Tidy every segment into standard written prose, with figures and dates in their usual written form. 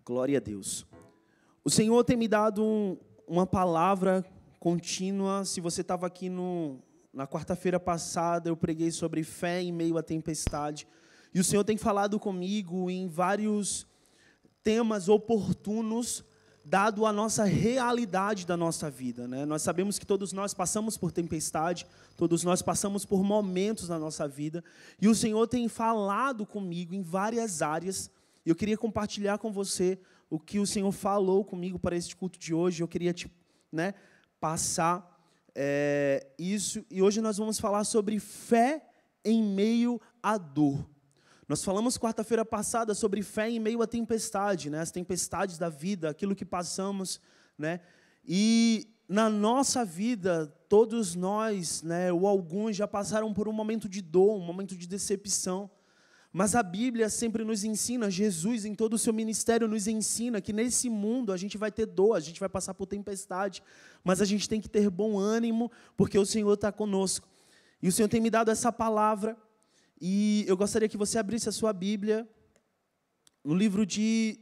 Glória a Deus. O Senhor tem me dado uma palavra contínua. Se você estava aqui na quarta-feira passada, eu preguei sobre fé em meio à tempestade. E o Senhor tem falado comigo em vários temas oportunos, dado a nossa realidade da nossa vida, né? Nós sabemos que todos nós passamos por tempestade, todos nós passamos por momentos na nossa vida. E o Senhor tem falado comigo em várias áreas. Eu queria compartilhar com você o que o Senhor falou comigo para este culto de hoje. Eu queria passar isso. E hoje nós vamos falar sobre fé em meio à dor. Nós falamos quarta-feira passada sobre fé em meio à tempestade, né? As tempestades da vida, aquilo que passamos, né? E na nossa vida, todos nós, né, ou alguns já passaram por um momento de dor, um momento de decepção. Mas a Bíblia sempre nos ensina, Jesus em todo o seu ministério nos ensina que nesse mundo a gente vai ter dor, a gente vai passar por tempestade, mas a gente tem que ter bom ânimo, porque o Senhor está conosco. E o Senhor tem me dado essa palavra, e eu gostaria que você abrisse a sua Bíblia no livro de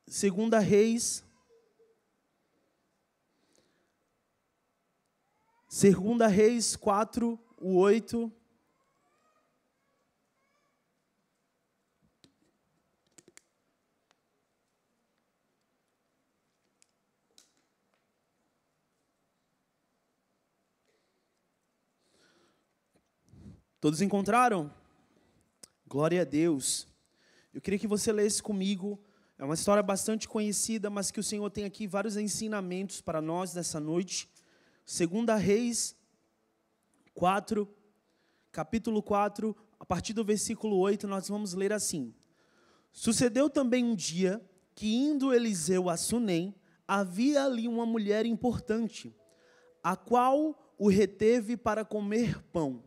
2 Reis. 2 Reis 4, 8. Todos encontraram? Glória a Deus. Eu queria que você lesse comigo. É uma história bastante conhecida, mas que o Senhor tem aqui vários ensinamentos para nós nessa noite. 2 Reis 4, capítulo 4, a partir do versículo 8, nós vamos ler assim. Sucedeu também um dia que, indo Eliseu a Sunem, havia ali uma mulher importante, a qual o reteve para comer pão.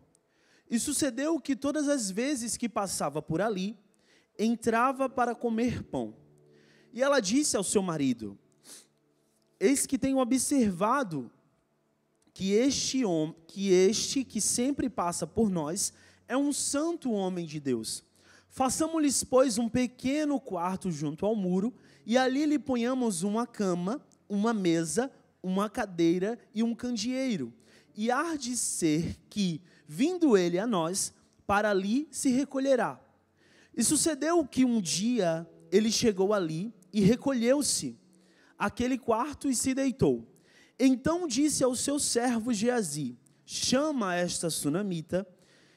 E sucedeu que todas as vezes que passava por ali, entrava para comer pão. E ela disse ao seu marido: eis que tenho observado que este que sempre passa por nós é um santo homem de Deus. Façamos-lhes, pois, um pequeno quarto junto ao muro, e ali lhe ponhamos uma cama, uma mesa, uma cadeira e um candeeiro. E há de ser que, vindo ele a nós, para ali se recolherá. E sucedeu que um dia ele chegou ali e recolheu-se àquele quarto e se deitou. Então disse ao seu servo Geazi: chama esta sunamita.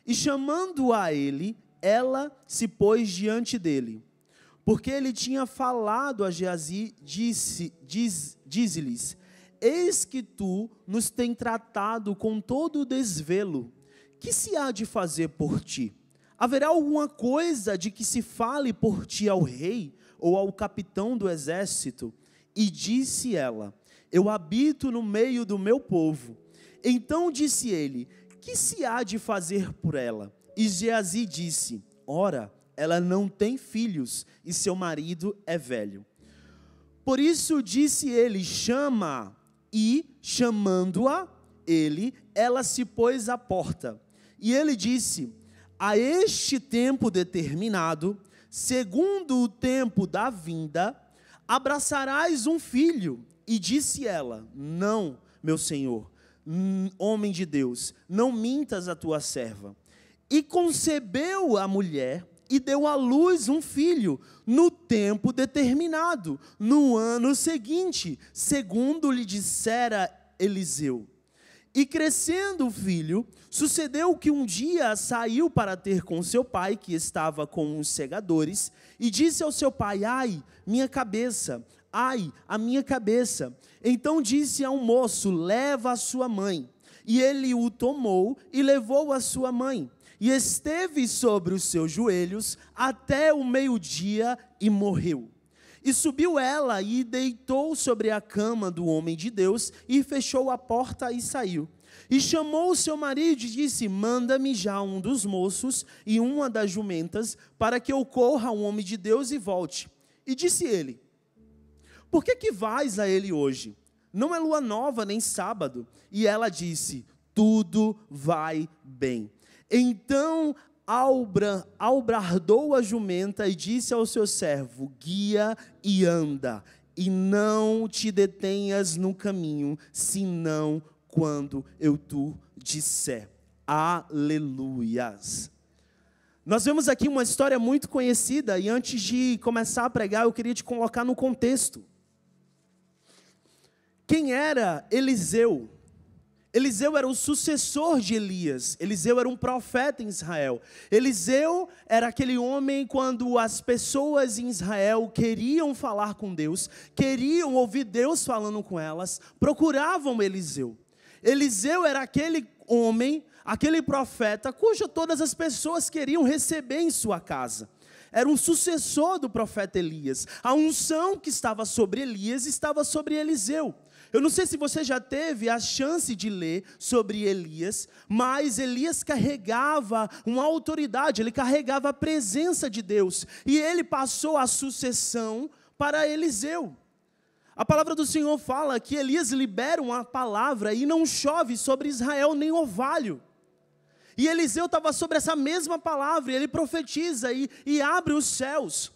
E chamando a ele, ela se pôs diante dele. Porque ele tinha falado a Geazi, dize-lhes: eis que tu nos tem tratado com todo o desvelo. Que se há de fazer por ti? Haverá alguma coisa de que se fale por ti ao rei ou ao capitão do exército? E disse ela: eu habito no meio do meu povo. Então disse ele: que se há de fazer por ela? E Geazi disse: ora, ela não tem filhos e seu marido é velho. Por isso disse ele: chama. E chamando-a ela se pôs à porta. E ele disse: a este tempo determinado, segundo o tempo da vinda, abraçarás um filho. E disse ela: não, meu senhor, homem de Deus, não mintas a tua serva. E concebeu a mulher e deu à luz um filho, no tempo determinado, no ano seguinte, segundo lhe dissera Eliseu. E crescendo o filho, sucedeu que um dia saiu para ter com seu pai, que estava com os segadores, e disse ao seu pai: ai, minha cabeça, ai, a minha cabeça. Então disse ao moço: leva a sua mãe. E ele o tomou e levou a sua mãe. E esteve sobre os seus joelhos até o meio-dia e morreu. E subiu ela e deitou sobre a cama do homem de Deus e fechou a porta e saiu. E chamou o seu marido e disse: manda-me já um dos moços e uma das jumentas, para que eu corra ao homem de Deus e volte. E disse ele: por que vais a ele hoje? Não é lua nova nem sábado. E ela disse: tudo vai bem. Então albardou a jumenta e disse ao seu servo: guia e anda, e não te detenhas no caminho, senão quando eu tu disser. Aleluias. Nós vemos aqui uma história muito conhecida, e antes de começar a pregar, eu queria te colocar no contexto. Quem era Eliseu? Eliseu era o sucessor de Elias. Eliseu era um profeta em Israel. Eliseu era aquele homem quando as pessoas em Israel queriam falar com Deus, queriam ouvir Deus falando com elas, procuravam Eliseu. Eliseu era aquele homem, aquele profeta, cujo todas as pessoas queriam receber em sua casa. Era um sucessor do profeta Elias. A unção que estava sobre Elias estava sobre Eliseu. Eu não sei se você já teve a chance de ler sobre Elias, mas Elias carregava uma autoridade, ele carregava a presença de Deus. E ele passou a sucessão para Eliseu. A palavra do Senhor fala que Elias libera uma palavra e não chove sobre Israel nem orvalho. E Eliseu estava sobre essa mesma palavra, e ele profetiza e abre os céus.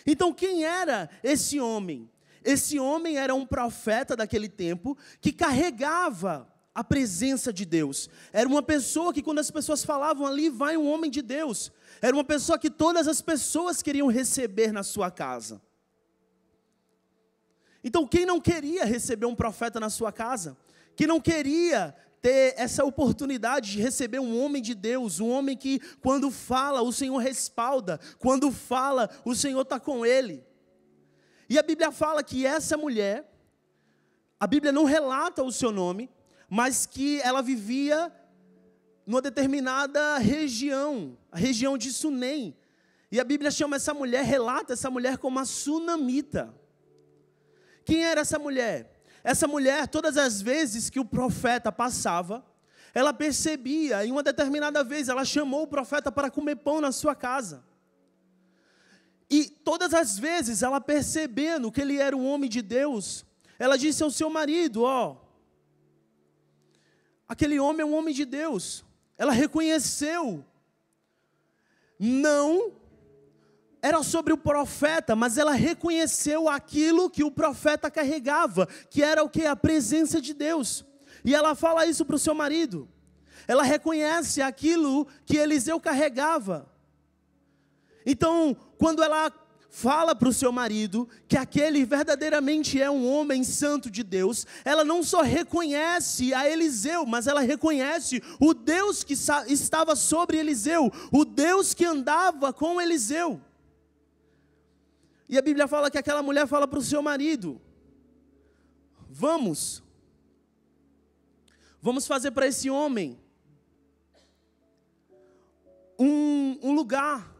Então quem era esse homem? Esse homem era um profeta daquele tempo que carregava a presença de Deus. Era uma pessoa que quando as pessoas falavam ali, vai um homem de Deus. Era uma pessoa que todas as pessoas queriam receber na sua casa. Então quem não queria receber um profeta na sua casa? Quem não queria ter essa oportunidade de receber um homem de Deus, um homem que quando fala o Senhor respalda, quando fala o Senhor está com ele. E a Bíblia fala que essa mulher, a Bíblia não relata o seu nome, mas que ela vivia numa determinada região, a região de Sunem. E a Bíblia chama essa mulher, relata essa mulher como a sunamita. Quem era essa mulher? Essa mulher, todas as vezes que o profeta passava, ela percebia, e uma determinada vez ela chamou o profeta para comer pão na sua casa. E todas as vezes ela percebendo que ele era um homem de Deus, ela disse ao seu marido, aquele homem é um homem de Deus. Ela reconheceu, não era sobre o profeta, mas ela reconheceu aquilo que o profeta carregava, que era o quê? A presença de Deus. E ela fala isso para o seu marido. Ela reconhece aquilo que Eliseu carregava. Então, quando ela fala para o seu marido que aquele verdadeiramente é um homem santo de Deus, ela não só reconhece a Eliseu, mas ela reconhece o Deus que estava sobre Eliseu, o Deus que andava com Eliseu. E a Bíblia fala que aquela mulher fala para o seu marido, vamos fazer para esse homem um lugar.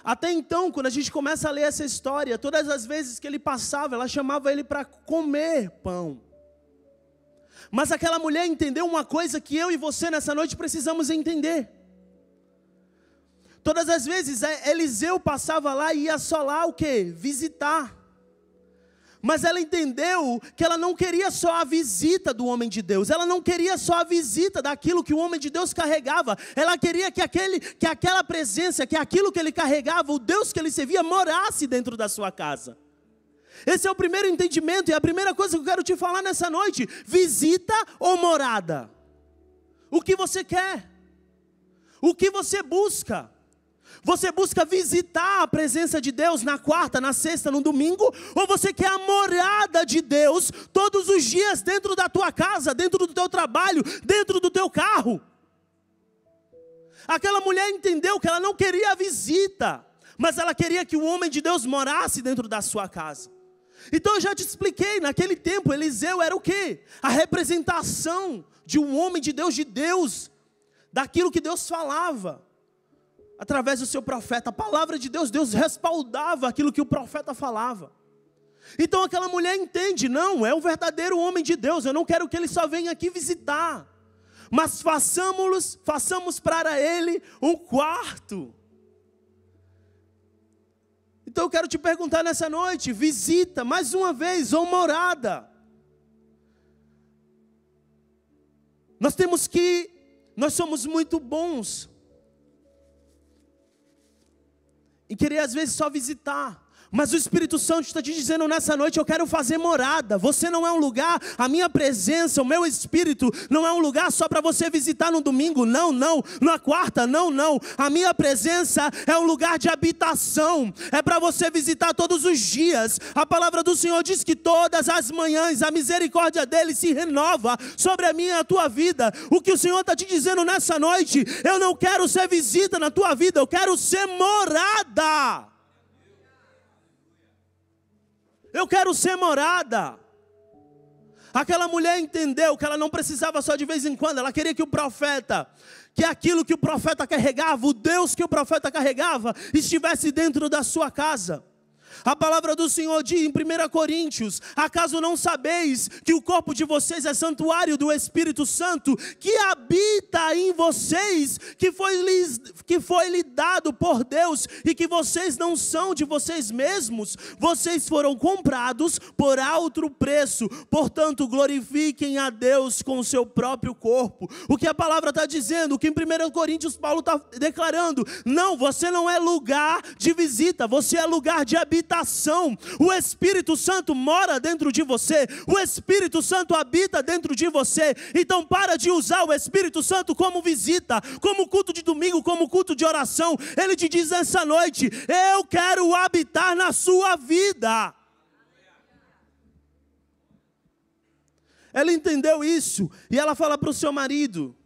Até então, quando a gente começa a ler essa história, todas as vezes que ele passava, ela chamava ele para comer pão. Mas aquela mulher entendeu uma coisa que eu e você nessa noite precisamos entender. Todas as vezes Eliseu passava lá e ia só lá o quê? Visitar. Mas ela entendeu que ela não queria só a visita do homem de Deus. Ela não queria só a visita daquilo que o homem de Deus carregava. Ela queria que aquela presença, que aquilo que ele carregava, o Deus que ele servia, morasse dentro da sua casa. Esse é o primeiro entendimento e a primeira coisa que eu quero te falar nessa noite. Visita ou morada? O que você quer? O que você busca? Você busca visitar a presença de Deus na quarta, na sexta, no domingo? Ou você quer a morada de Deus todos os dias dentro da tua casa, dentro do teu trabalho, dentro do teu carro? Aquela mulher entendeu que ela não queria a visita, mas ela queria que o homem de Deus morasse dentro da sua casa. Então eu já te expliquei, naquele tempo Eliseu era o quê? A representação de um homem de Deus, daquilo que Deus falava. Através do seu profeta, a palavra de Deus, Deus respaldava aquilo que o profeta falava. Então aquela mulher entende, não, é um verdadeiro homem de Deus, eu não quero que ele só venha aqui visitar, mas façamos para ele um quarto. Então eu quero te perguntar nessa noite, visita mais uma vez ou morada? Nós somos muito bons em querer às vezes só visitar. Mas o Espírito Santo está te dizendo nessa noite: eu quero fazer morada. Você não é um lugar, a minha presença, o meu Espírito não é um lugar só para você visitar no domingo, não, na quarta, não, a minha presença é um lugar de habitação, é para você visitar todos os dias. A palavra do Senhor diz que todas as manhãs a misericórdia dele se renova sobre a minha e a tua vida. O que o Senhor está te dizendo nessa noite: eu não quero ser visita na tua vida, eu quero ser morada. Eu quero ser morada. Aquela mulher entendeu que ela não precisava só de vez em quando. Ela queria que o profeta, que aquilo que o profeta carregava, o Deus que o profeta carregava, estivesse dentro da sua casa. A palavra do Senhor diz em 1 Coríntios: acaso não sabeis que o corpo de vocês é santuário do Espírito Santo, que habita em vocês, que foi lhe dado por Deus, e que vocês não são de vocês mesmos? Vocês foram comprados por alto preço, portanto glorifiquem a Deus com o seu próprio corpo. O que a palavra está dizendo, o que em 1 Coríntios Paulo está declarando: não, você não é lugar de visita, você é lugar de habitação. O Espírito Santo mora dentro de você, o Espírito Santo habita dentro de você. Então para de usar o Espírito Santo como visita, como culto de domingo, como culto de oração. Ele te diz essa noite: eu quero habitar na sua vida. Ela entendeu isso e ela fala para o seu marido: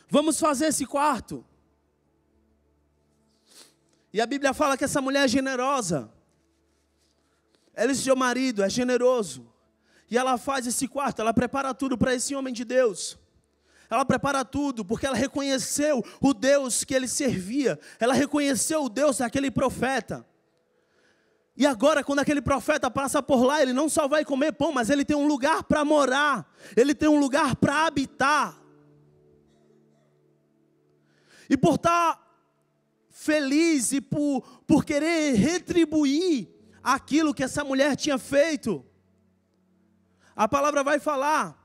vamos fazer esse quarto. E a Bíblia fala que essa mulher é generosa. Ela e seu marido é generoso. E ela faz esse quarto, ela prepara tudo para esse homem de Deus. Ela prepara tudo porque ela reconheceu o Deus que ele servia. Ela reconheceu o Deus daquele profeta. E agora, quando aquele profeta passa por lá, ele não só vai comer pão, mas ele tem um lugar para morar. Ele tem um lugar para habitar. E por estar feliz e por querer retribuir aquilo que essa mulher tinha feito, a palavra vai falar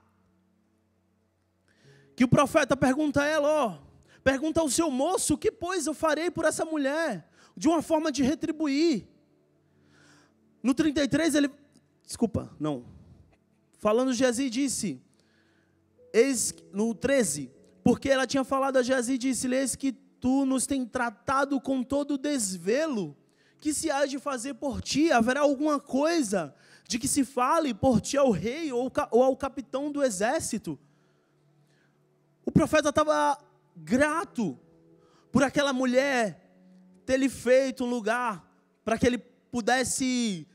que o profeta pergunta a ela: pergunta ao seu moço, o que pois eu farei por essa mulher? De uma forma de retribuir. No 33 falando, Geazi disse, no 13, porque ela tinha falado a Geazi, disse: eis que tu nos tem tratado com todo desvelo, que se há de fazer por ti? Haverá alguma coisa de que se fale por ti ao rei ou ao capitão do exército? O profeta estava grato por aquela mulher ter lhe feito um lugar para que ele pudesse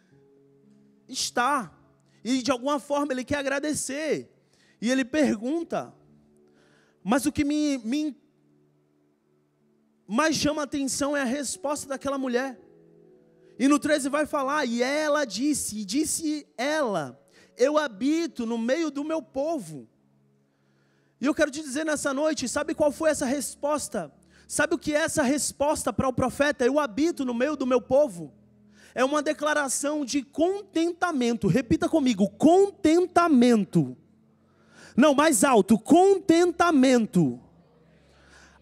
estar, e de alguma forma ele quer agradecer, e ele pergunta, mas o que mais chama a atenção é a resposta daquela mulher. E no 13 vai falar: e ela disse ela: eu habito no meio do meu povo. E eu quero te dizer nessa noite, sabe qual foi essa resposta? Sabe o que é essa resposta para o profeta? Eu habito no meio do meu povo. É uma declaração de contentamento. Repita comigo: contentamento. Não, mais alto: contentamento.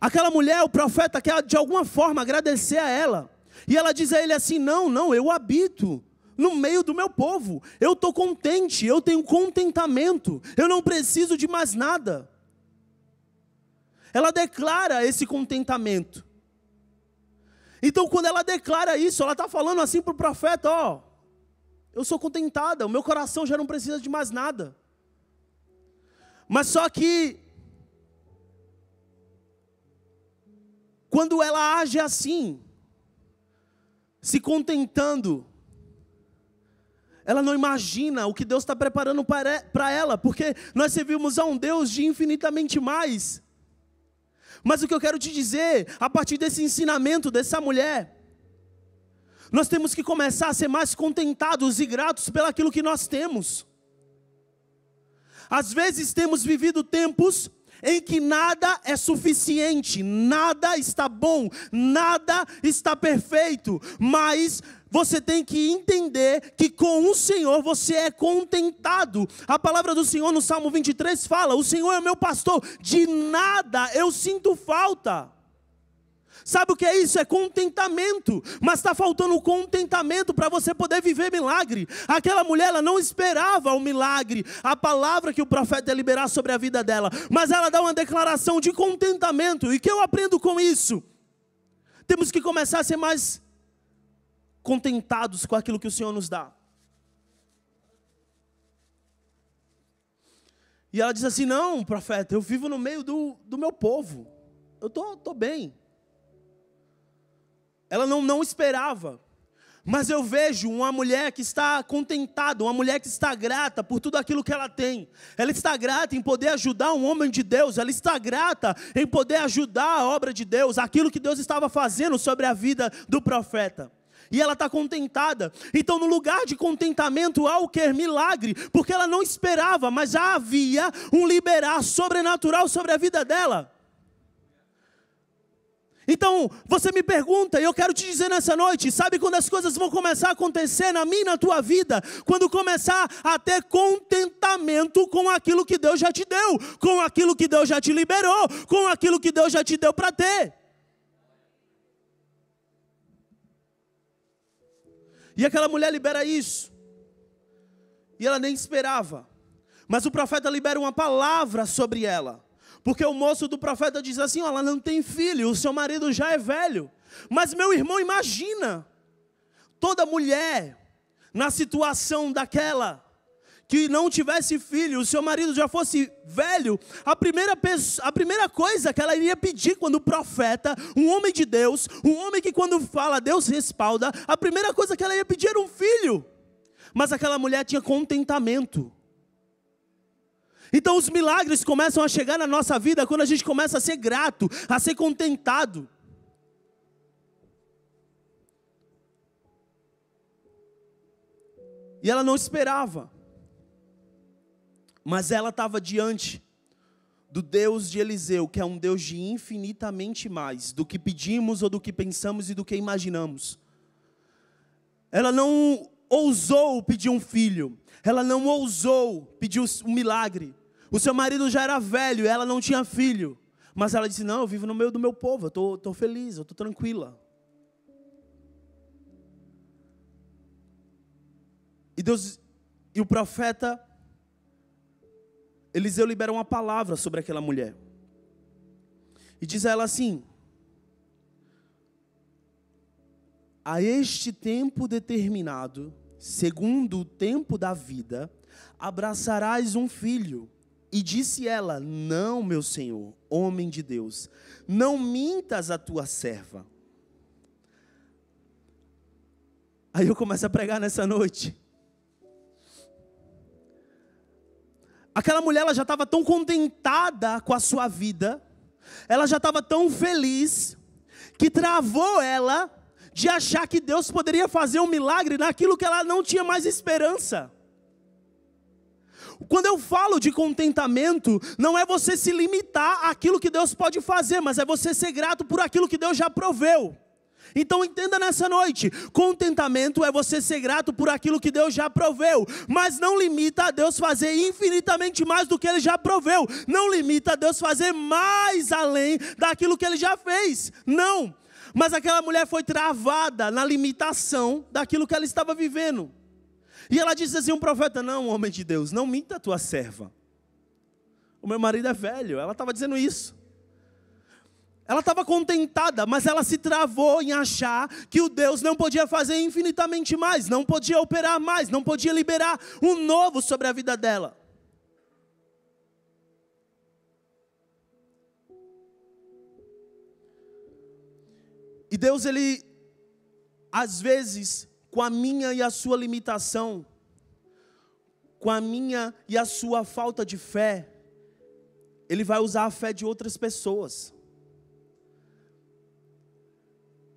Aquela mulher, o profeta quer de alguma forma agradecer a ela. E ela diz a ele assim: não, eu habito no meio do meu povo. Eu estou contente, eu tenho contentamento. Eu não preciso de mais nada. Ela declara esse contentamento. Então quando ela declara isso, ela está falando assim para o profeta: ó, eu sou contentada, o meu coração já não precisa de mais nada. Mas só que quando ela age assim, se contentando, ela não imagina o que Deus está preparando para ela, porque nós servimos a um Deus de infinitamente mais. Mas o que eu quero te dizer, a partir desse ensinamento dessa mulher, nós temos que começar a ser mais contentados e gratos pelaquilo que nós temos. Às vezes temos vivido tempos em que nada é suficiente, nada está bom, nada está perfeito, mas você tem que entender que com o Senhor você é contentado. A palavra do Senhor no Salmo 23 fala: o Senhor é meu pastor, de nada eu sinto falta. Sabe o que é isso? É contentamento. Mas está faltando contentamento para você poder viver milagre. Aquela mulher, ela não esperava o milagre, a palavra que o profeta ia liberar sobre a vida dela. Mas ela dá uma declaração de contentamento. E o que eu aprendo com isso? Temos que começar a ser mais contentados com aquilo que o Senhor nos dá. E ela diz assim, não, profeta, eu vivo no meio do meu povo. Eu estou bem. Ela não esperava. Mas eu vejo uma mulher que está contentada, uma mulher que está grata por tudo aquilo que ela tem. Ela está grata em poder ajudar um homem de Deus. Ela está grata em poder ajudar a obra de Deus, aquilo que Deus estava fazendo sobre a vida do profeta. E ela está contentada. Então, no lugar de contentamento, há o que? Milagre. Porque ela não esperava, mas já havia um liberar sobrenatural sobre a vida dela. Então, você me pergunta, e eu quero te dizer nessa noite, sabe quando as coisas vão começar a acontecer na minha e na tua vida? Quando começar a ter contentamento com aquilo que Deus já te deu, com aquilo que Deus já te liberou, com aquilo que Deus já te deu para ter. E aquela mulher libera isso. E ela nem esperava. Mas o profeta libera uma palavra sobre ela. Porque o moço do profeta diz assim, ela não tem filho, o seu marido já é velho. Mas meu irmão, imagina, toda mulher na situação daquela, que não tivesse filho, o seu marido já fosse velho, a primeira coisa que ela iria pedir quando o profeta, um homem de Deus, um homem que quando fala Deus respalda, a primeira coisa que ela ia pedir era um filho. Mas aquela mulher tinha contentamento. Então os milagres começam a chegar na nossa vida quando a gente começa a ser grato, a ser contentado. E ela não esperava. Mas ela estava diante do Deus de Eliseu, que é um Deus de infinitamente mais do que pedimos ou do que pensamos e do que imaginamos. Ela não ousou pedir um filho. Ela não ousou pedir um milagre. O seu marido já era velho, ela não tinha filho. Mas ela disse, não, eu vivo no meio do meu povo, eu estou feliz, eu estou tranquila. E o profeta Eliseu libera uma palavra sobre aquela mulher. E diz a ela assim, a este tempo determinado, segundo o tempo da vida, abraçarás um filho. E disse ela, não, meu senhor, homem de Deus, não mintas a tua serva. Aí eu começo a pregar nessa noite. Aquela mulher, ela já estava tão contentada com a sua vida, ela já estava tão feliz, que travou ela de achar que Deus poderia fazer um milagre naquilo que ela não tinha mais esperança. Quando eu falo de contentamento, não é você se limitar àquilo que Deus pode fazer, mas é você ser grato por aquilo que Deus já proveu. Então entenda nessa noite, contentamento é você ser grato por aquilo que Deus já proveu, mas não limita a Deus fazer infinitamente mais do que Ele já proveu, não limita a Deus fazer mais além daquilo que Ele já fez, não. Mas aquela mulher foi travada na limitação daquilo que ela estava vivendo. E ela disse assim, um profeta, não, homem de Deus, não minta a tua serva. O meu marido é velho, ela estava dizendo isso. Ela estava contentada, mas ela se travou em achar que o Deus não podia fazer infinitamente mais, não podia operar mais, não podia liberar um novo sobre a vida dela. E Deus, Ele, às vezes, com a minha e a sua limitação, com a minha e a sua falta de fé, Ele vai usar a fé de outras pessoas.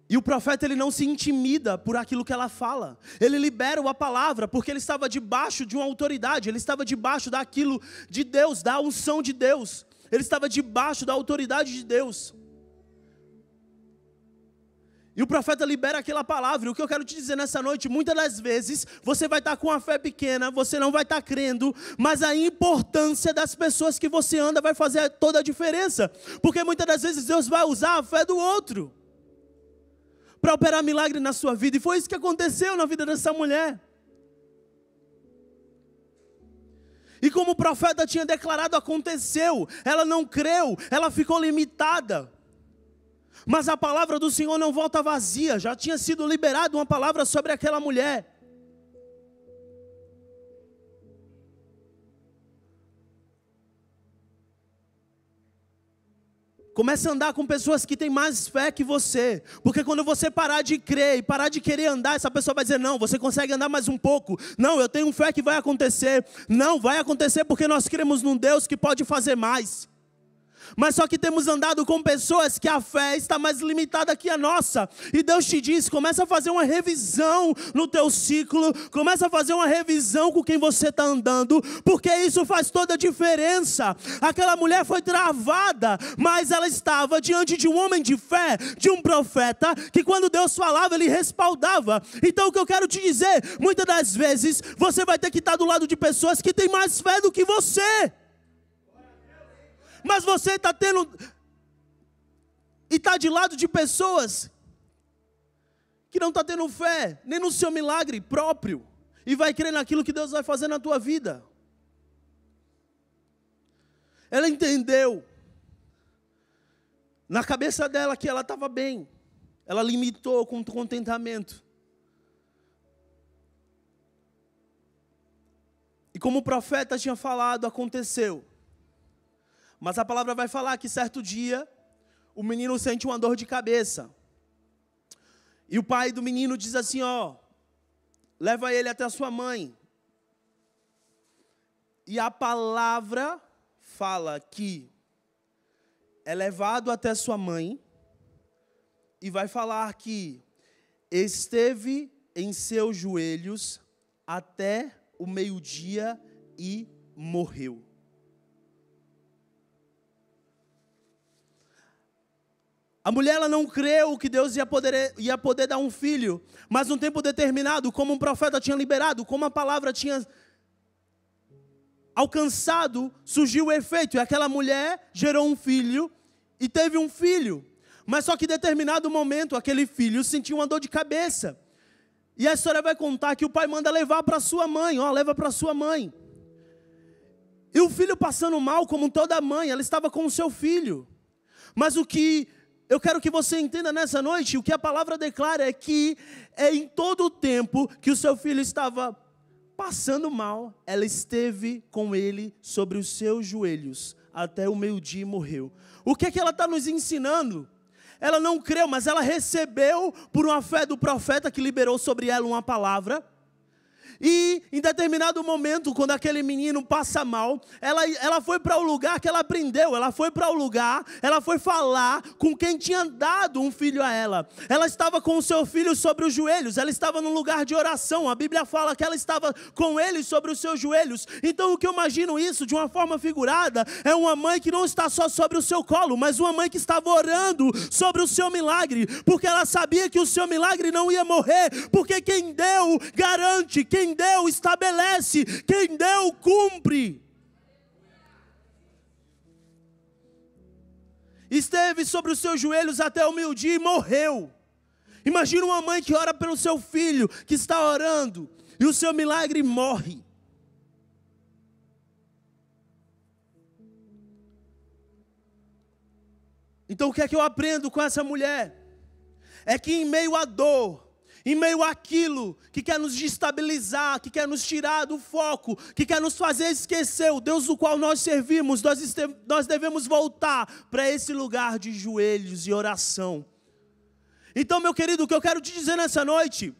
E o profeta, ele não se intimida por aquilo que ela fala. Ele libera a palavra, porque ele estava debaixo de uma autoridade. Ele estava debaixo daquilo de Deus, da unção de Deus. Ele estava debaixo da autoridade de Deus. E o profeta libera aquela palavra. E o que eu quero te dizer nessa noite, muitas das vezes, você vai estar com a fé pequena, você não vai estar crendo, mas a importância das pessoas que você anda vai fazer toda a diferença. Porque muitas das vezes Deus vai usar a fé do outro. para operar milagre na sua vida. E foi isso que aconteceu na vida dessa mulher. E como o profeta tinha declarado, aconteceu. Ela não creu, ela ficou limitada. Mas a palavra do Senhor não volta vazia. Já tinha sido liberada uma palavra sobre aquela mulher. Comece a andar com pessoas que têm mais fé que você. Porque quando você parar de crer e parar de querer andar, essa pessoa vai dizer, não, você consegue andar mais um pouco. Não, eu tenho fé que vai acontecer. Não, vai acontecer porque nós cremos num Deus que pode fazer mais. Mas só que temos andado com pessoas que a fé está mais limitada que a nossa. E Deus te diz, começa a fazer uma revisão no teu ciclo. Começa a fazer uma revisão com quem você está andando. Porque isso faz toda a diferença. Aquela mulher foi travada, mas ela estava diante de um homem de fé, de um profeta, que quando Deus falava, ele respaldava. Então o que eu quero te dizer, muitas das vezes, você vai ter que estar do lado de pessoas que têm mais fé do que você. Mas você está tendo, e está de lado de pessoas que não estão tendo fé, nem no seu milagre próprio, e vai crer naquilo que Deus vai fazer na tua vida. Ela entendeu, na cabeça dela, que ela estava bem, ela limitou com contentamento. E como o profeta tinha falado, aconteceu. Mas a palavra vai falar que certo dia, o menino sente uma dor de cabeça. E o pai do menino diz assim, ó, leva ele até a sua mãe. E a palavra fala que é levado até sua mãe. E vai falar que esteve em seus joelhos até o meio-dia e morreu. A mulher ela não creu que Deus ia poder dar um filho, mas num tempo determinado, como um profeta tinha liberado, como a palavra tinha alcançado, surgiu o efeito. E aquela mulher gerou um filho e teve um filho. Mas só que em determinado momento, aquele filho sentiu uma dor de cabeça. E a história vai contar que o pai manda levar para sua mãe, ó, leva para sua mãe. E o filho passando mal, como toda mãe, ela estava com o seu filho. Mas o que eu quero que você entenda nessa noite, o que a palavra declara é que em todo o tempo que o seu filho estava passando mal, ela esteve com ele sobre os seus joelhos, até o meio-dia e morreu. O que é que ela está nos ensinando? Ela não creu, mas ela recebeu por uma fé do profeta que liberou sobre ela uma palavra. E em determinado momento, quando aquele menino passa mal, ela foi para o lugar que ela aprendeu. Ela foi para o lugar, ela foi falar com quem tinha dado um filho a ela. Ela estava com o seu filho sobre os joelhos. Ela estava num lugar de oração. A Bíblia fala que ela estava com ele sobre os seus joelhos. Então o que eu imagino isso de uma forma figurada é uma mãe que não está só sobre o seu colo, mas uma mãe que estava orando sobre o seu milagre, porque ela sabia que o seu milagre não ia morrer, porque quem deu garante, quem deu estabelece, quem deu cumpre. Esteve sobre os seus joelhos até o meio-dia e morreu. Imagina uma mãe que ora pelo seu filho, que está orando, e o seu milagre morre. Então o que é que eu aprendo com essa mulher? É que em meio à dor, em meio àquilo que quer nos destabilizar, que quer nos tirar do foco, que quer nos fazer esquecer o Deus do qual nós servimos, nós devemos voltar para esse lugar de joelhos e oração. Então, meu querido, o que eu quero te dizer nessa noite,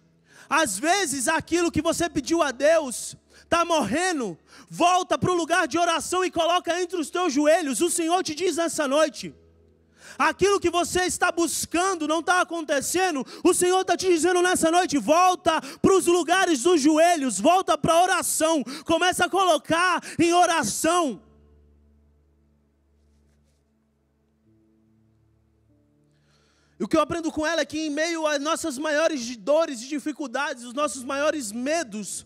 às vezes aquilo que você pediu a Deus está morrendo, volta para o lugar de oração e coloca entre os teus joelhos. O Senhor te diz nessa noite, aquilo que você está buscando não está acontecendo. O Senhor está te dizendo nessa noite, volta para os lugares dos joelhos, volta para a oração, começa a colocar em oração. E o que eu aprendo com ela é que em meio às nossas maiores dores e dificuldades, os nossos maiores medos,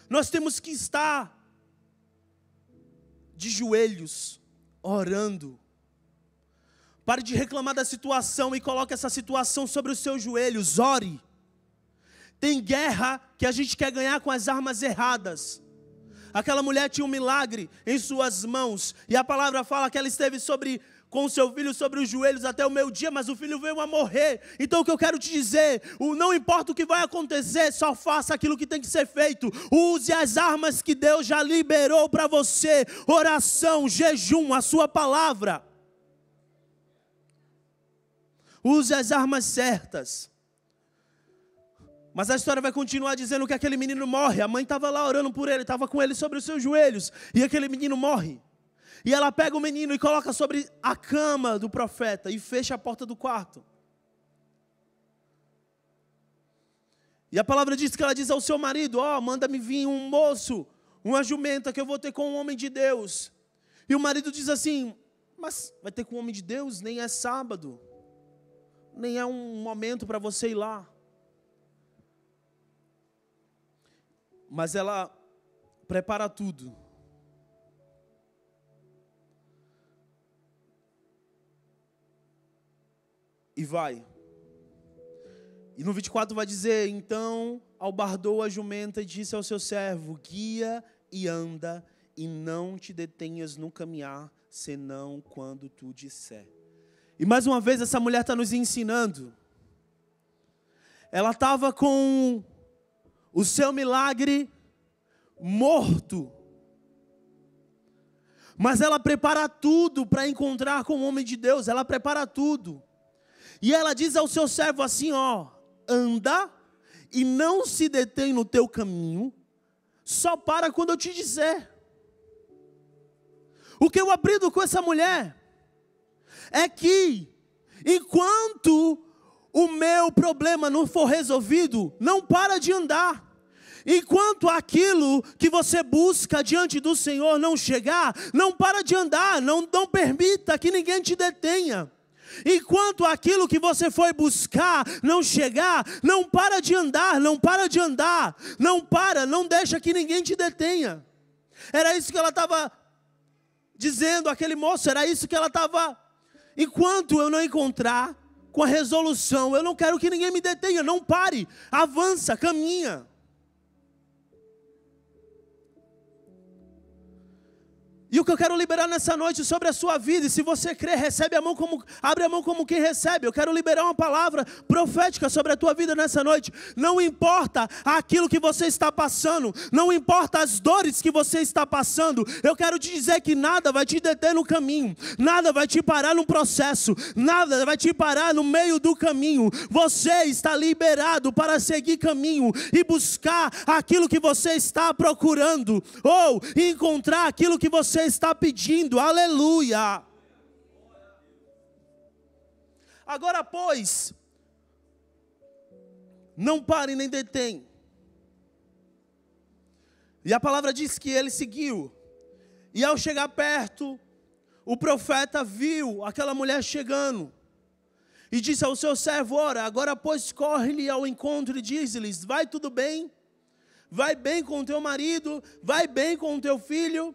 nós temos que estar de joelhos, orando. Pare de reclamar da situação e coloque essa situação sobre os seus joelhos. Ore. Tem guerra que a gente quer ganhar com as armas erradas. Aquela mulher tinha um milagre em suas mãos. E a palavra fala que ela esteve com o seu filho sobre os joelhos até o meio-dia, mas o filho veio a morrer. Então o que eu quero te dizer, não importa o que vai acontecer, só faça aquilo que tem que ser feito. Use as armas que Deus já liberou para você. Oração, jejum, a sua palavra. Use as armas certas. Mas a história vai continuar dizendo que aquele menino morre. A mãe estava lá orando por ele, estava com ele sobre os seus joelhos. E aquele menino morre. E ela pega o menino e coloca sobre a cama do profeta e fecha a porta do quarto. E a palavra diz que ela diz ao seu marido: manda-me vir um moço, uma jumenta que eu vou ter com um homem de Deus. E o marido diz assim: mas vai ter com um homem de Deus? Nem é sábado. Nem é um momento para você ir lá. Mas ela prepara tudo. E vai. E no 24 vai dizer: então albardou a jumenta e disse ao seu servo: guia e anda, e não te detenhas no caminhar, senão quando tu disser. E mais uma vez essa mulher está nos ensinando. Ela estava com o seu milagre morto. Mas ela prepara tudo para encontrar com o homem de Deus. Ela prepara tudo. E ela diz ao seu servo assim: anda e não se detém no teu caminho, só para quando eu te disser. O que eu aprendo com essa mulher é que enquanto o meu problema não for resolvido, não para de andar. Enquanto aquilo que você busca diante do Senhor não chegar, não para de andar, não permita que ninguém te detenha. Enquanto aquilo que você foi buscar não chegar, não para de andar, não para de andar, não deixa que ninguém te detenha. Era isso que ela estava dizendo, aquele moço, era isso que ela estava. Enquanto eu não encontrar com a resolução, eu não quero que ninguém me detenha, não pare, avança, caminha. E o que eu quero liberar nessa noite sobre a sua vida, e se você crê, abre a mão como quem recebe. Eu quero liberar uma palavra profética sobre a tua vida nessa noite. Não importa aquilo que você está passando, não importa as dores que você está passando, eu quero te dizer que nada vai te deter no caminho, nada vai te parar no processo, nada vai te parar no meio do caminho. Você está liberado para seguir caminho e buscar aquilo que você está procurando, ou encontrar aquilo que você está pedindo. Aleluia. Agora, pois, não pare nem detém. E a palavra diz que ele seguiu. E ao chegar perto, o profeta viu aquela mulher chegando. E disse ao seu servo: ora, agora pois corre-lhe ao encontro e diz-lhes: vai tudo bem? Vai bem com o teu marido? Vai bem com o teu filho?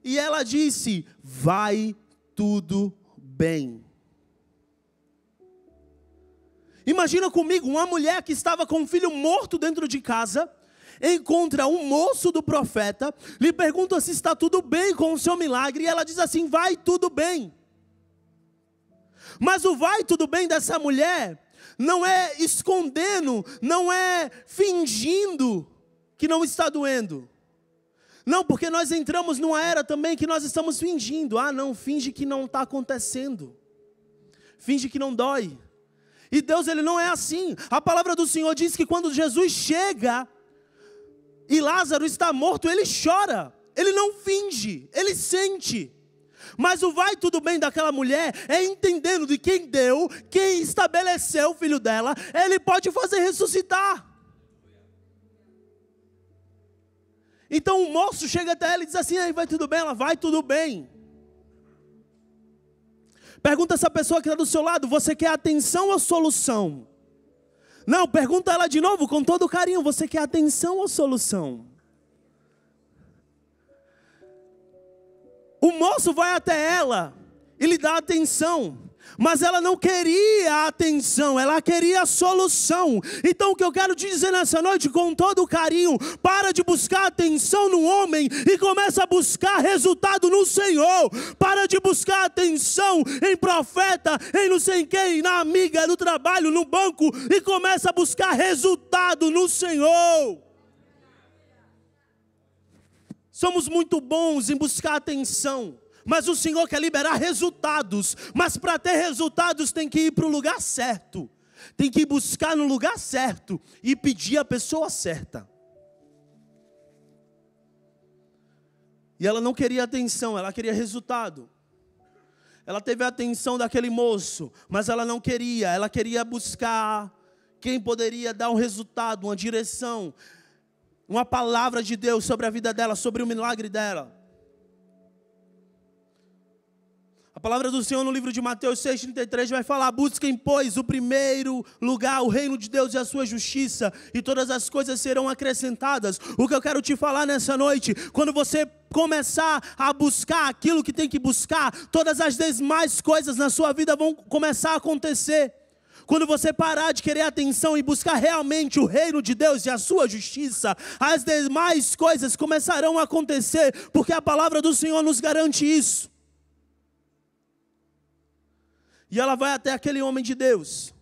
E ela disse: vai tudo bem. Imagina comigo, uma mulher que estava com um filho morto dentro de casa, encontra um moço do profeta, lhe pergunta se está tudo bem com o seu milagre, e ela diz assim: vai tudo bem. Mas o vai tudo bem dessa mulher não é escondendo, não é fingindo que não está doendo. Não, porque nós entramos numa era também que nós estamos fingindo. Não, finge que não está acontecendo. Finge que não dói. E Deus, Ele não é assim. A palavra do Senhor diz que quando Jesus chega e Lázaro está morto, Ele chora. Ele não finge, Ele sente. Mas o vai tudo bem daquela mulher é entendendo de quem deu, quem estabeleceu o filho dela, Ele pode fazer ressuscitar. Então o moço chega até ela e diz assim: vai tudo bem? Ela: vai tudo bem. Pergunta essa pessoa que está do seu lado: você quer atenção ou solução? Não, pergunta ela de novo com todo carinho: você quer atenção ou solução? O moço vai até ela e lhe dá atenção. Mas ela não queria atenção, ela queria a solução. Então o que eu quero te dizer nessa noite, com todo carinho, para de buscar atenção no homem e começa a buscar resultado no Senhor. Para de buscar atenção em profeta, em não sei quem, na amiga, no trabalho, no banco, e começa a buscar resultado no Senhor. Somos muito bons em buscar atenção, mas o Senhor quer liberar resultados. Mas para ter resultados tem que ir para o lugar certo. Tem que ir buscar no lugar certo e pedir a pessoa certa. E ela não queria atenção, ela queria resultado. Ela teve a atenção daquele moço, mas ela não queria. Ela queria buscar quem poderia dar um resultado, uma direção, uma palavra de Deus sobre a vida dela, sobre o milagre dela. A palavra do Senhor no livro de Mateus 6,33 vai falar: busquem, pois, o primeiro lugar, o reino de Deus e a sua justiça, e todas as coisas serão acrescentadas. O que eu quero te falar nessa noite, quando você começar a buscar aquilo que tem que buscar, todas as demais coisas na sua vida vão começar a acontecer. Quando você parar de querer atenção e buscar realmente o reino de Deus e a sua justiça, as demais coisas começarão a acontecer, porque a palavra do Senhor nos garante isso. E ela vai até aquele homem de Deus.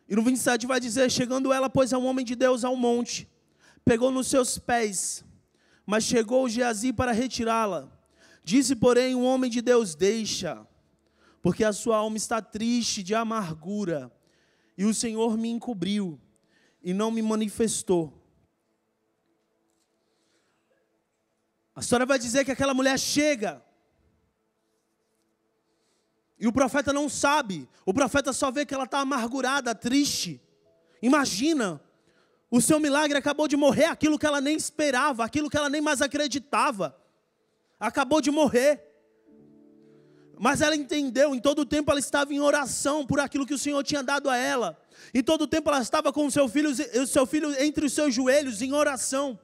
E no 27 vai dizer: chegando ela, pois, a um homem de Deus ao monte, pegou nos seus pés, mas chegou Geazi para retirá-la. Disse, porém, o homem de Deus: deixa, porque a sua alma está triste de amargura, e o Senhor me encobriu, e não me manifestou. A história vai dizer que aquela mulher chega, e o profeta não sabe, o profeta só vê que ela está amargurada, triste. Imagina, o seu milagre acabou de morrer, aquilo que ela nem esperava, aquilo que ela nem mais acreditava, acabou de morrer. Mas ela entendeu, em todo o tempo ela estava em oração por aquilo que o Senhor tinha dado a ela. Em todo o tempo ela estava com o seu filho entre os seus joelhos em oração.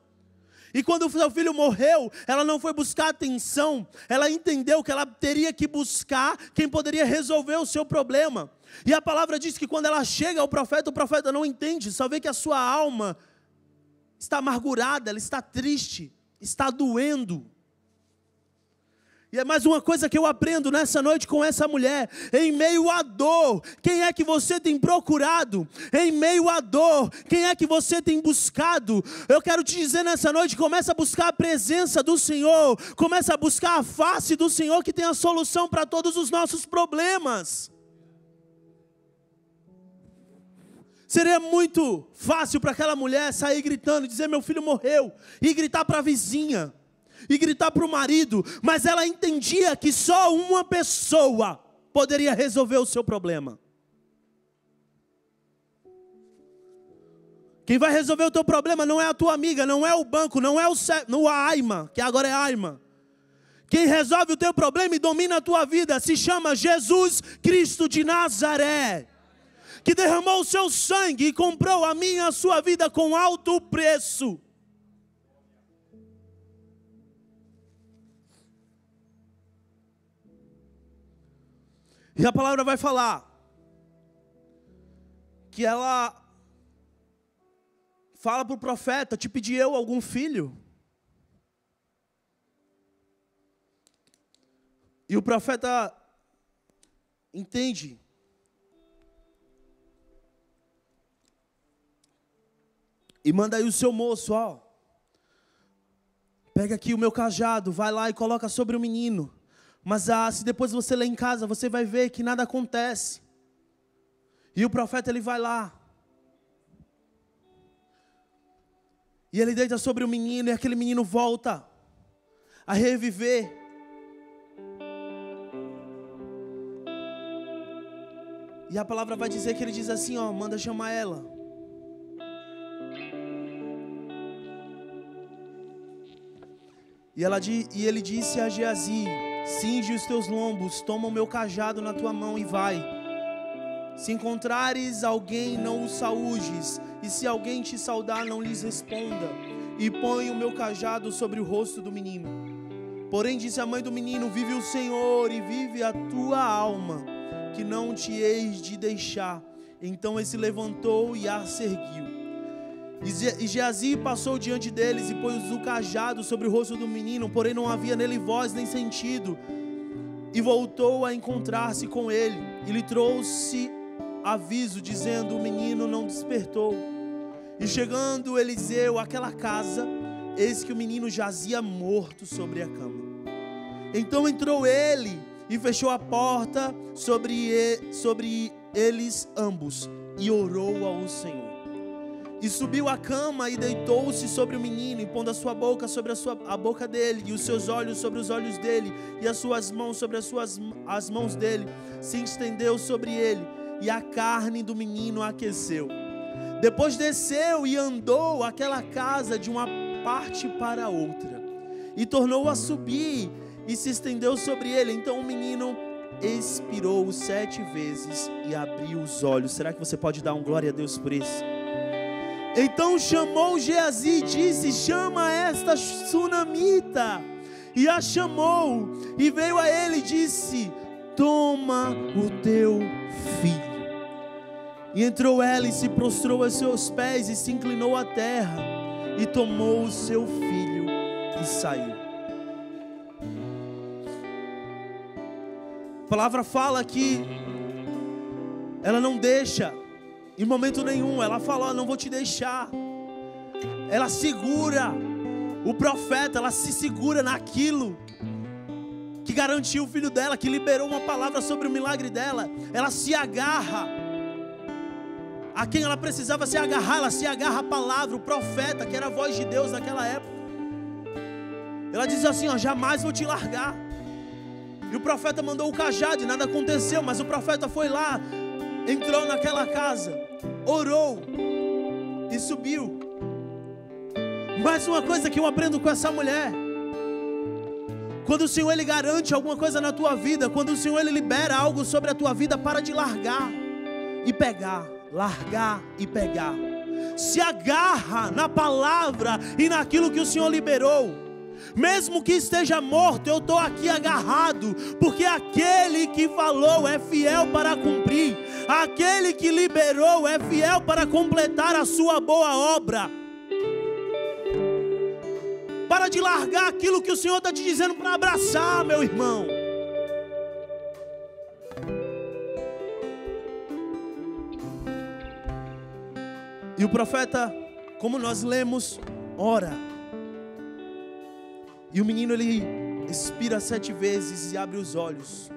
E quando o seu filho morreu, ela não foi buscar atenção, ela entendeu que ela teria que buscar quem poderia resolver o seu problema. E a palavra diz que quando ela chega ao profeta, o profeta não entende, só vê que a sua alma está amargurada, ela está triste, está doendo. E é mais uma coisa que eu aprendo nessa noite com essa mulher: em meio à dor, quem é que você tem procurado? Em meio à dor, quem é que você tem buscado? Eu quero te dizer nessa noite: começa a buscar a presença do Senhor, começa a buscar a face do Senhor, que tem a solução para todos os nossos problemas. Seria muito fácil para aquela mulher sair gritando, dizer: meu filho morreu, e gritar para a vizinha, e gritar para o marido, mas ela entendia que só uma pessoa poderia resolver o seu problema. Quem vai resolver o teu problema não é a tua amiga, não é o banco, não é a AIMA, que agora é AIMA. Quem resolve o teu problema e domina a tua vida se chama Jesus Cristo de Nazaré, que derramou o seu sangue e comprou a minha e a sua vida com alto preço. E a palavra vai falar que ela fala para o profeta: te pedi eu algum filho? E o profeta entende. E manda aí o seu moço, ó, pega aqui o meu cajado, vai lá e coloca sobre o menino. Mas se depois você ler em casa, você vai ver que nada acontece. E o profeta, ele vai lá. E ele deita sobre o menino, e aquele menino volta a reviver. E a palavra vai dizer que ele diz assim, ó, manda chamar ela. E ele disse a Geazi: cinge os teus lombos, toma o meu cajado na tua mão e vai. Se encontrares alguém, não o saúdes, e se alguém te saudar, não lhes responda. E põe o meu cajado sobre o rosto do menino. Porém disse a mãe do menino: vive o Senhor e vive a tua alma, que não te eis de deixar. Então ele se levantou e a seguiu. E Geazi passou diante deles e pôs o cajado sobre o rosto do menino, porém não havia nele voz nem sentido. E voltou a encontrar-se com ele, e lhe trouxe aviso, dizendo: o menino não despertou. E chegando Eliseu àquela casa, eis que o menino jazia morto sobre a cama. Então entrou ele e fechou a porta sobre eles ambos, e orou ao Senhor. E subiu à cama e deitou-se sobre o menino, e pondo a sua boca sobre a boca dele, e os seus olhos sobre os olhos dele, e as suas mãos sobre as mãos dele, se estendeu sobre ele, e a carne do menino aqueceu. Depois desceu e andou aquela casa de uma parte para outra, e tornou a subir, e se estendeu sobre ele. Então o menino expirou 7 vezes e abriu os olhos. Será que você pode dar um glória a Deus por isso? Então chamou Geazi e disse: chama esta sunamita. E a chamou, e veio a ele e disse: toma o teu filho. E entrou ela e se prostrou aos seus pés e se inclinou à terra, e tomou o seu filho e saiu. A palavra fala que ela não deixa em momento nenhum. Ela fala: não vou te deixar. Ela segura o profeta, ela se segura naquilo que garantiu o filho dela, que liberou uma palavra sobre o milagre dela. Ela se agarra a quem ela precisava se agarrar. Ela se agarra à palavra, o profeta, que era a voz de Deus naquela época. Ela diz assim: ó, jamais vou te largar. E o profeta mandou o cajado e nada aconteceu, mas o profeta foi lá, entrou naquela casa, orou e subiu. Mais uma coisa que eu aprendo com essa mulher: quando o Senhor Ele garante alguma coisa na tua vida, quando o Senhor Ele libera algo sobre a tua vida, para de largar e pegar, largar e pegar. Se agarra na palavra e naquilo que o Senhor liberou. Mesmo que esteja morto, eu estou aqui agarrado, porque aquele que falou é fiel para cumprir, aquele que liberou é fiel para completar a sua boa obra. Para de largar aquilo que o Senhor está te dizendo para abraçar, meu irmão. E o profeta, como nós lemos, ora. E o menino, ele expira 7 vezes e abre os olhos.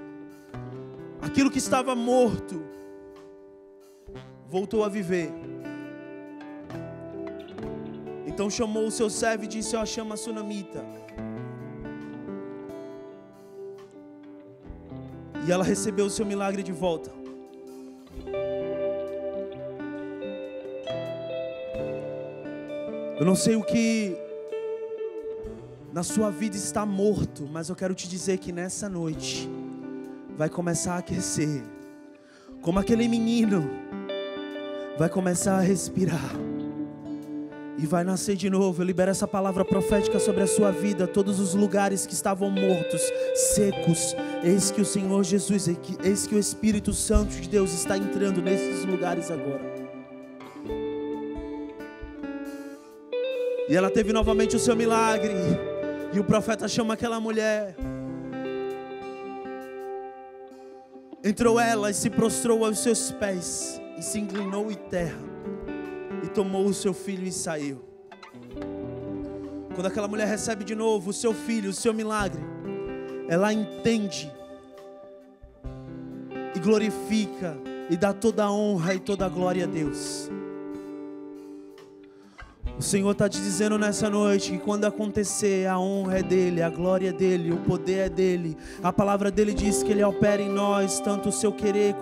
Aquilo que estava morto voltou a viver. Então chamou o seu servo e disse: ó, chama a sunamita. E ela recebeu o seu milagre de volta. Eu não sei o que na sua vida está morto, mas eu quero te dizer que nessa noite vai começar a aquecer. Como aquele menino vai começar a respirar e vai nascer de novo. Eu libero essa palavra profética sobre a sua vida. Todos os lugares que estavam mortos, secos, eis que o Senhor Jesus, eis que o Espírito Santo de Deus está entrando nesses lugares agora. E ela teve novamente o seu milagre. E o profeta chama aquela mulher. Entrou ela e se prostrou aos seus pés, e se inclinou em terra, e tomou o seu filho e saiu. Quando aquela mulher recebe de novo o seu filho, o seu milagre, ela entende e glorifica e dá toda a honra e toda a glória a Deus. O Senhor está te dizendo nessa noite que quando acontecer, a honra é dEle, a glória é dEle, o poder é dEle. A palavra dEle diz que Ele opera em nós, tanto o seu querer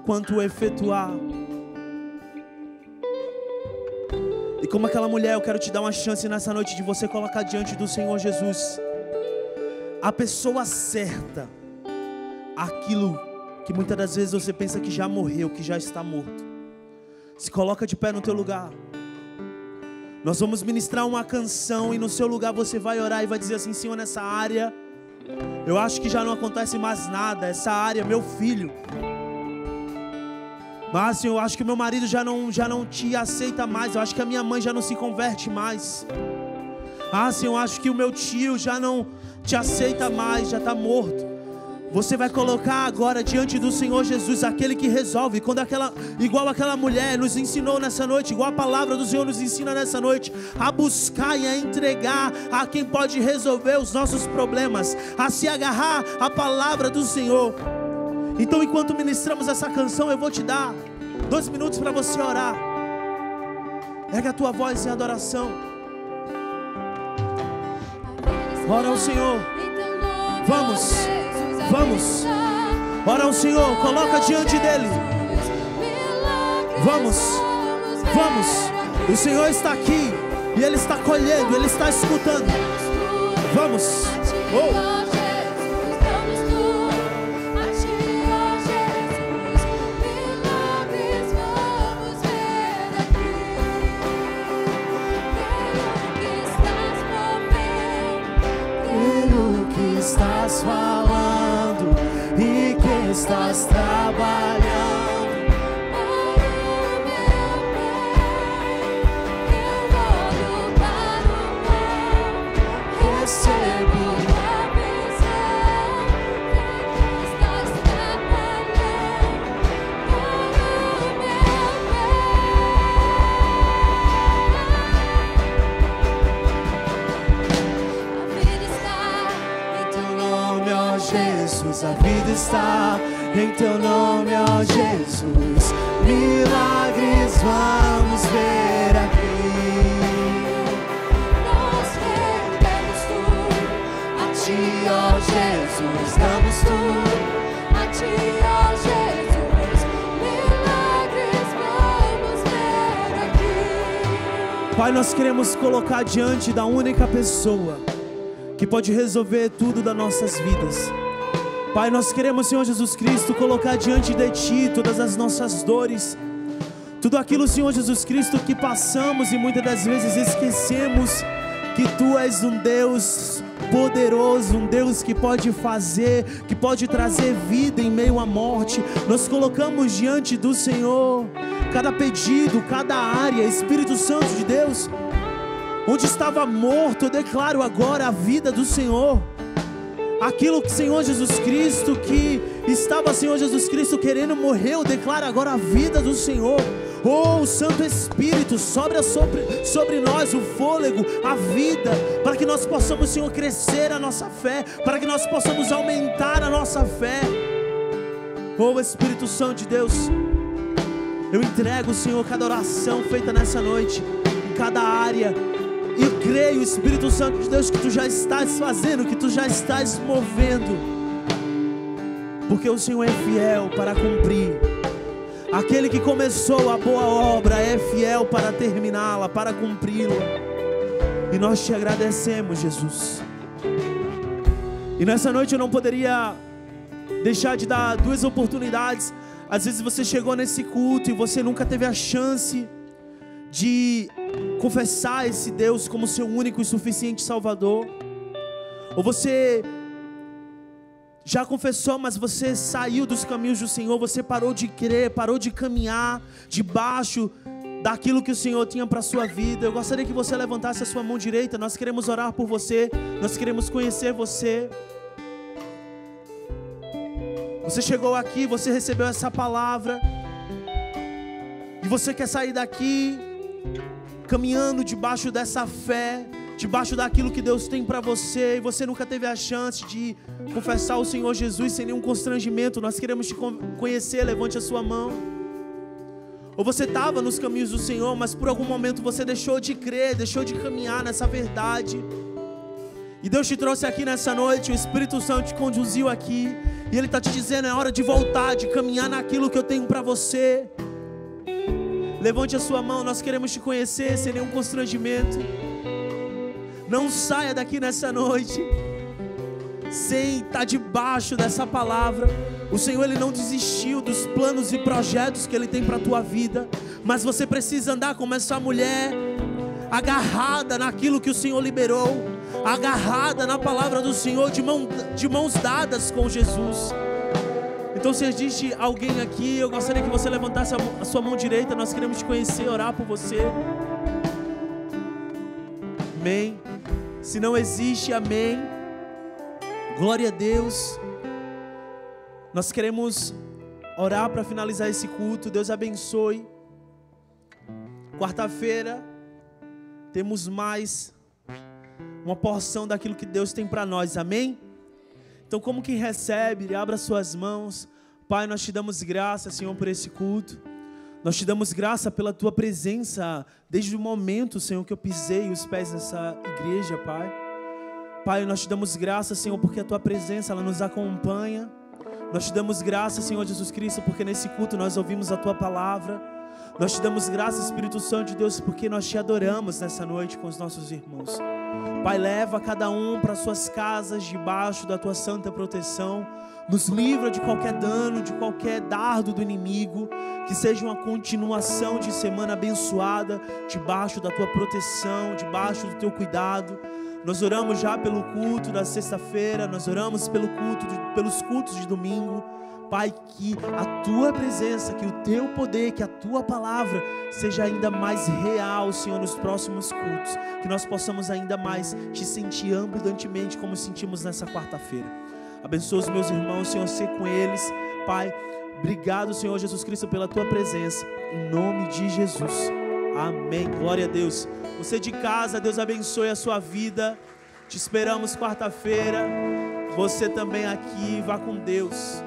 quanto o efetuar. E como aquela mulher, eu quero te dar uma chance nessa noite de você colocar diante do Senhor Jesus a pessoa certa, aquilo que muitas das vezes você pensa que já morreu, que já está morto. Se coloca de pé no teu lugar. Nós vamos ministrar uma canção e no seu lugar você vai orar e vai dizer assim: Senhor, nessa área Eu acho que já não acontece mais nada. Essa área, meu filho. Mas Senhor, eu acho que meu marido já não te aceita mais. Eu acho que a minha mãe já não se converte mais. Senhor, eu acho que o meu tio já não te aceita mais, já está morto. Você vai colocar agora diante do Senhor Jesus aquele que resolve. Igual aquela mulher nos ensinou nessa noite, igual a palavra do Senhor nos ensina nessa noite, a buscar e a entregar a quem pode resolver os nossos problemas, a se agarrar à palavra do Senhor. Então, enquanto ministramos essa canção, eu vou te dar 2 minutos para você orar. Erga a tua voz em adoração. Ora ao Senhor. Vamos. Vamos, ora ao Senhor, coloca diante dEle. Vamos, o Senhor está aqui e Ele está colhendo, Ele está escutando. Vamos, Pelo que estás falando e que estás trabalhando, eu olho para o mar, recebo a visão que estás trabalhando para o meu Jesus, a vida está em teu nome, ó Jesus. Milagres vamos ver aqui. Nós rendemos tudo a ti, ó Jesus. Damos tudo a ti, ó Jesus. Milagres vamos ver aqui. Pai, nós queremos colocar diante da única pessoa que pode resolver tudo das nossas vidas. Pai, nós queremos, Senhor Jesus Cristo, colocar diante de Ti todas as nossas dores, tudo aquilo, Senhor Jesus Cristo, que passamos e muitas das vezes esquecemos que Tu és um Deus poderoso, um Deus que pode fazer, que pode trazer vida em meio à morte. Nós colocamos diante do Senhor cada pedido, cada área. Espírito Santo de Deus, onde estava morto, eu declaro agora a vida do Senhor. Aquilo que, Senhor Jesus Cristo, que estava, Senhor Jesus Cristo, querendo morrer, eu declaro agora a vida do Senhor. Oh, Santo Espírito, sobre nós o fôlego, a vida, para que nós possamos, Senhor, crescer a nossa fé, para que nós possamos aumentar a nossa fé. Oh, Espírito Santo de Deus, eu entrego, Senhor, cada oração feita nessa noite, em cada área. E creio, Espírito Santo de Deus, que Tu já estás fazendo, que Tu já estás movendo, porque o Senhor é fiel para cumprir. Aquele que começou a boa obra é fiel para terminá-la, para cumpri-la. E nós Te agradecemos, Jesus. E nessa noite eu não poderia deixar de dar 2 oportunidades. Às vezes você chegou nesse culto e você nunca teve a chance de confessar esse Deus como seu único e suficiente Salvador. Ou você já confessou, mas você saiu dos caminhos do Senhor, você parou de crer, parou de caminhar debaixo daquilo que o Senhor tinha para a sua vida. Eu gostaria que você levantasse a sua mão direita. Nós queremos orar por você, nós queremos conhecer você. Você chegou aqui, você recebeu essa palavra e você quer sair daqui caminhando debaixo dessa fé, debaixo daquilo que Deus tem para você, e você nunca teve a chance de confessar o Senhor Jesus sem nenhum constrangimento. Nós queremos te conhecer. Levante a sua mão. Ou você estava nos caminhos do Senhor, mas por algum momento você deixou de crer, deixou de caminhar nessa verdade, e Deus te trouxe aqui nessa noite. O Espírito Santo te conduziu aqui, e Ele está te dizendo: é hora de voltar, de caminhar naquilo que eu tenho para você. Levante a sua mão, nós queremos te conhecer sem nenhum constrangimento. Não saia daqui nessa noite sem estar debaixo dessa palavra. O Senhor, Ele não desistiu dos planos e projetos que Ele tem para a tua vida, mas você precisa andar como essa mulher, agarrada naquilo que o Senhor liberou, agarrada na palavra do Senhor, de mãos dadas com Jesus. Então, se existe alguém aqui, eu gostaria que você levantasse a sua mão direita. Nós queremos te conhecer, orar por você. Amém. Se não existe, amém. Glória a Deus. Nós queremos orar para finalizar esse culto. Deus abençoe. Quarta-feira temos mais uma porção daquilo que Deus tem para nós, amém? Então, como quem recebe, abra suas mãos. Pai, nós te damos graça, Senhor, por esse culto. Nós te damos graça pela tua presença desde o momento, Senhor, que eu pisei os pés nessa igreja, Pai. Pai, nós te damos graça, Senhor, porque a tua presença, ela nos acompanha. Nós te damos graça, Senhor Jesus Cristo, porque nesse culto nós ouvimos a tua palavra. Nós te damos graça, Espírito Santo de Deus, porque nós te adoramos nessa noite com os nossos irmãos. Pai, leva cada um para suas casas, debaixo da tua santa proteção. Nos livra de qualquer dano, de qualquer dardo do inimigo. Que seja uma continuação de semana abençoada, debaixo da tua proteção, debaixo do teu cuidado. Nós oramos já pelo culto da sexta-feira, nós oramos pelos cultos de domingo. Pai, que a tua presença, que o teu poder, que a tua palavra seja ainda mais real, Senhor, nos próximos cultos. Que nós possamos ainda mais te sentir abundantemente como sentimos nessa quarta-feira. Abençoa os meus irmãos, Senhor, ser com eles. Pai, obrigado, Senhor Jesus Cristo, pela tua presença. Em nome de Jesus. Amém. Glória a Deus. Você de casa, Deus abençoe a sua vida. Te esperamos quarta-feira. Você também aqui. Vá com Deus.